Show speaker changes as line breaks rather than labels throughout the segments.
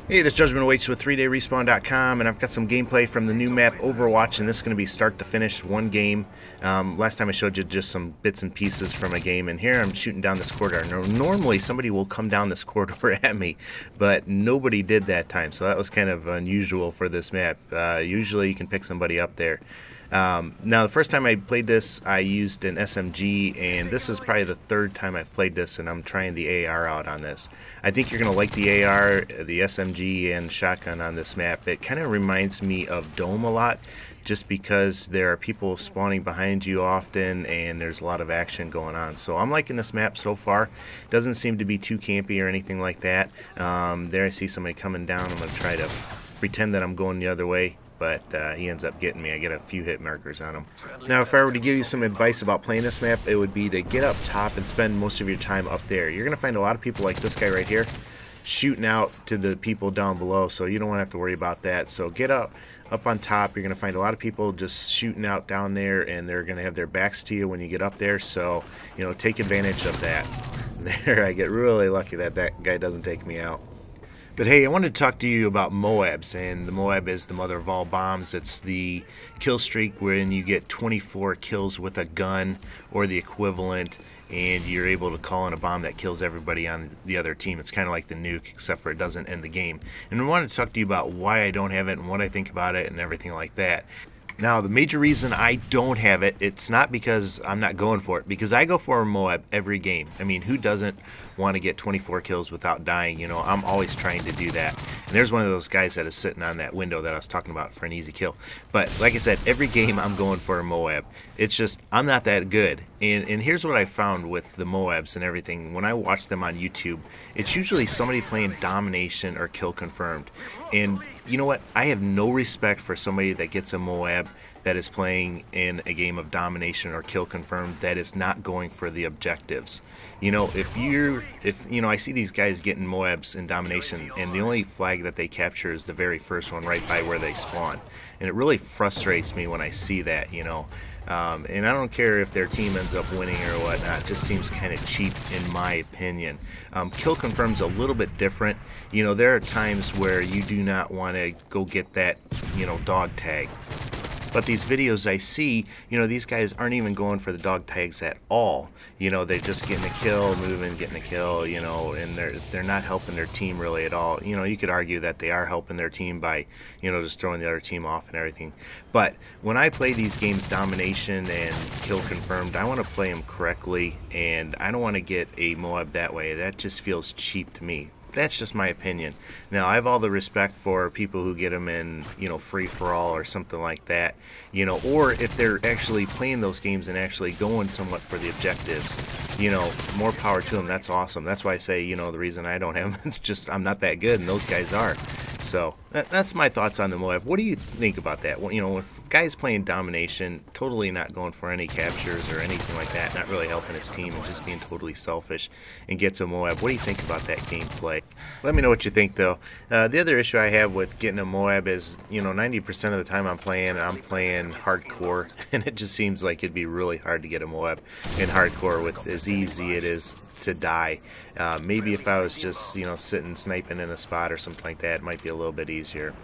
Hey, this Judgment Awaits with 3dayrespawn.com, and I've got some gameplay from the new map Overwatch, and this is going to be start to finish, one game. Last time I showed you just some bits and pieces from a game, and here I'm shooting down this corridor. Now, normally somebody will come down this corridor at me, but nobody did that time, so that was kind of unusual for this map. Usually you can pick somebody up there. Now, the first time I played this, I used an SMG, and this is probably the third time I've played this, and I'm trying the AR out on this. I think you're going to like the AR, the SMG, and shotgun on this map. It kind of reminds me of Dome a lot, just because there are people spawning behind you often, and there's a lot of action going on. So I'm liking this map so far. Doesn't seem to be too campy or anything like that. There I see somebody coming down. I'm going to try to pretend that I'm going the other way, but he ends up getting me. I get a few hit markers on him. Now, if I were to give you some advice about playing this map, it would be to get up top and spend most of your time up there. You're going to find a lot of people like this guy right here shooting out to the people down below, so you don't want to have to worry about that. So get up on top. You're going to find a lot of people just shooting out down there, and they're going to have their backs to you when you get up there, so take advantage of that. There, I get really lucky that that guy doesn't take me out. But hey, I wanted to talk to you about MOABs, and the MOAB is the mother of all bombs. It's the kill streak wherein you get 24 kills with a gun or the equivalent, and you're able to call in a bomb that kills everybody on the other team. It's kind of like the nuke, except for it doesn't end the game. And I wanted to talk to you about why I don't have it and what I think about it and everything like that. Now, the major reason I don't have it, it's not because I'm not going for it, because I go for a MOAB every game. I mean, who doesn't want to get 24 kills without dying? I'm always trying to do that. And there's one of those guys that is sitting on that window that I was talking about for an easy kill. But like I said, every game I'm going for a MOAB. It's just, I'm not that good. And here's what I found with the MOABs and everything. When I watch them on YouTube, it's usually somebody playing domination or kill confirmed. And you know what? I have no respect for somebody that gets a MOAB that is playing in a game of domination or kill confirmed that is not going for the objectives. If I see these guys getting MOABs in domination, and the only flag that they capture is the very first one right by where they spawn. And it really frustrates me when I see that, and I don't care if their team ends up winning or whatnot. It just seems kind of cheap in my opinion. Kill confirm's a little bit different. There are times where you do not want to go get that, dog tag. But these videos I see, these guys aren't even going for the dog tags at all. They're just getting a kill, moving, getting a kill, and they're not helping their team really at all. You could argue that they are helping their team by, just throwing the other team off and everything. But when I play these games, domination and kill confirmed, I want to play them correctly, and I don't want to get a MOAB that way. That just feels cheap to me. That's just my opinion. Now, I have all the respect for people who get them in, free-for-all or something like that, or if they're actually playing those games and actually going somewhat for the objectives, more power to them. That's awesome. That's why I say, the reason I don't have them, it's just I'm not that good, and those guys are. So that's my thoughts on the MOAB. What do you think about that? Well, if guys playing domination, totally not going for any captures or anything like that, not really helping his team and just being totally selfish, and gets a MOAB, what do you think about that gameplay? Let me know what you think, though. The other issue I have with getting a MOAB is, 90% of the time I'm playing hardcore, and it just seems like it'd be really hard to get a MOAB in hardcore with as easy it is to die. Maybe if I was just, sitting sniping in a spot or something like that, it might be a little bit easier.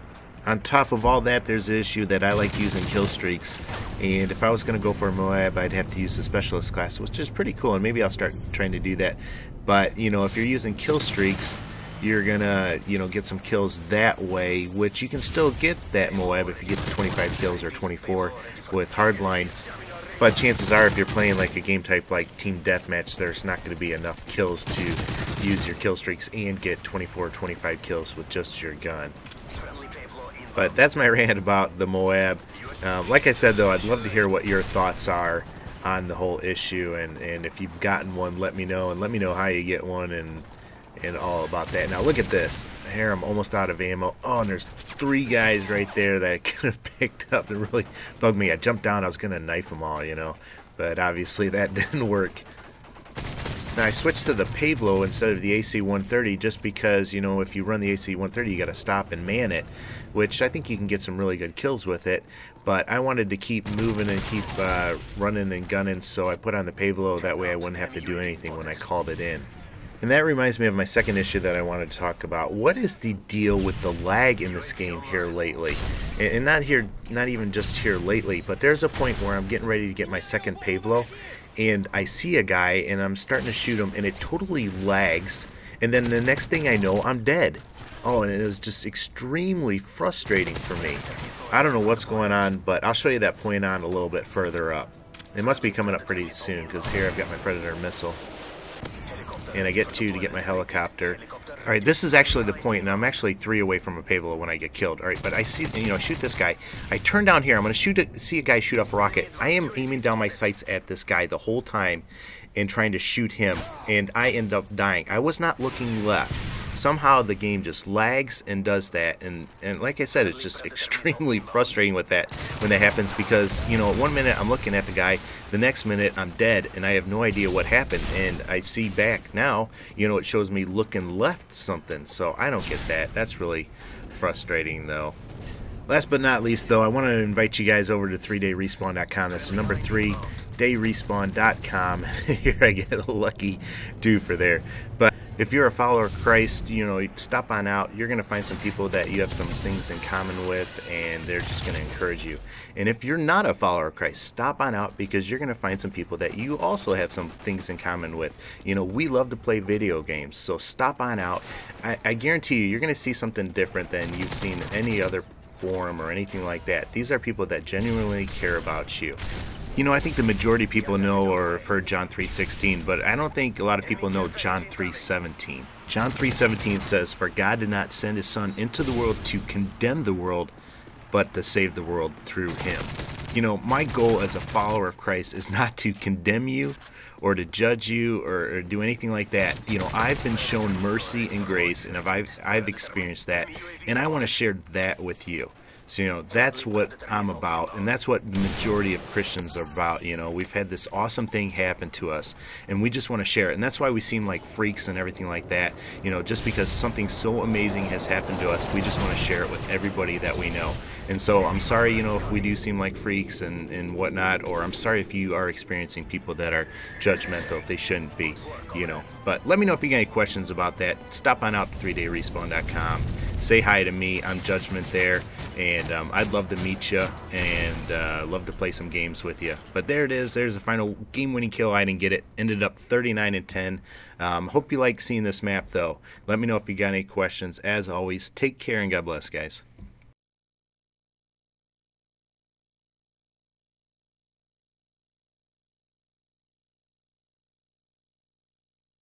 On top of all that, there's the issue that I like using kill streaks, and if I was going to go for a MOAB, I'd have to use the specialist class, which is pretty cool, and maybe I'll start trying to do that. But, if you're using kill streaks, you're gonna, get some kills that way, which you can still get that MOAB if you get the 25 kills or 24 with hardline. But chances are, if you're playing like a game type like Team Deathmatch, there's not going to be enough kills to use your kill streaks and get 24 or 25 kills with just your gun. But that's my rant about the MOAB. Like I said, though, I'd love to hear what your thoughts are on the whole issue, and if you've gotten one, let me know, and let me know how you get one and all about that. Now look at this. Here I'm almost out of ammo. Oh, and there's 3 guys right there that I could have picked up that really bugged me. I jumped down, I was gonna knife them all, but obviously that didn't work. Now I switched to the Pavlo instead of the AC-130 just because, if you run the AC-130 you gotta stop and man it, which I think you can get some really good kills with it, but I wanted to keep moving and keep running and gunning, so I put on the Pavlo. That way I wouldn't have to do anything when I called it in. And that reminds me of my second issue that I wanted to talk about. What is the deal with the lag in this game here lately? And not even just here lately, but there's a point where I'm getting ready to get my second Pavlo, and I see a guy, and I'm starting to shoot him, and it totally lags, and then the next thing I know, I'm dead. Oh, and it was just extremely frustrating for me. I don't know what's going on, but I'll show you that point on a little bit further up. It must be coming up pretty soon, because here I've got my Predator missile. And I get 2 to get my helicopter. Alright, this is actually the point, and I'm actually 3 away from a Pavlo when I get killed. Alright, but I see, you know, shoot this guy. I turn down here. I'm going to see a guy shoot off a rocket. I am aiming down my sights at this guy the whole time and trying to shoot him, and I end up dying. I was not looking left. Somehow the game just lags and does that, and like I said, it's just extremely frustrating with that when that happens, because, you know, 1 minute I'm looking at the guy, the next minute I'm dead and I have no idea what happened, and I see back now, you know, it shows me looking left something, so I don't get that. That's really frustrating though. Last but not least though, I want to invite you guys over to 3dayrespawn.com. That's the number 3 dayrespawn.com. Here I get a lucky 2 for there. But if you're a follower of Christ, you know, stop on out. You're going to find some people that you have some things in common with, and they're just going to encourage you. And if you're not a follower of Christ, stop on out, because you're going to find some people that you also have some things in common with. You know, we love to play video games, so stop on out. I guarantee you're going to see something different than you've seen any other forum or anything like that. These are people that genuinely care about you. You know, I think the majority of people know or have heard John 3:16, but I don't think a lot of people know John 3:17. John 3:17 says, "For God did not send his Son into the world to condemn the world, but to save the world through him." You know, my goal as a follower of Christ is not to condemn you or to judge you or do anything like that. You know, I've been shown mercy and grace, and I've experienced that, and I want to share that with you. So, you know, that's what I'm about, and that's what the majority of Christians are about. You know, we've had this awesome thing happen to us, and we just want to share it, and that's why we seem like freaks and everything like that. You know, just because something so amazing has happened to us, we just want to share it with everybody that we know. And so I'm sorry, you know, if we do seem like freaks and whatnot, or I'm sorry if you are experiencing people that are judgmental if they shouldn't be, you know. But let me know if you got any questions about that. Stop on out to 3dayrespawn.com. Say hi to me. I'm Judgment there, and I'd love to meet you and love to play some games with you. But there it is. There's the final game-winning kill. I didn't get it. Ended up 39-10. Hope you like seeing this map, though. Let me know if you got any questions. As always, take care and God bless, guys.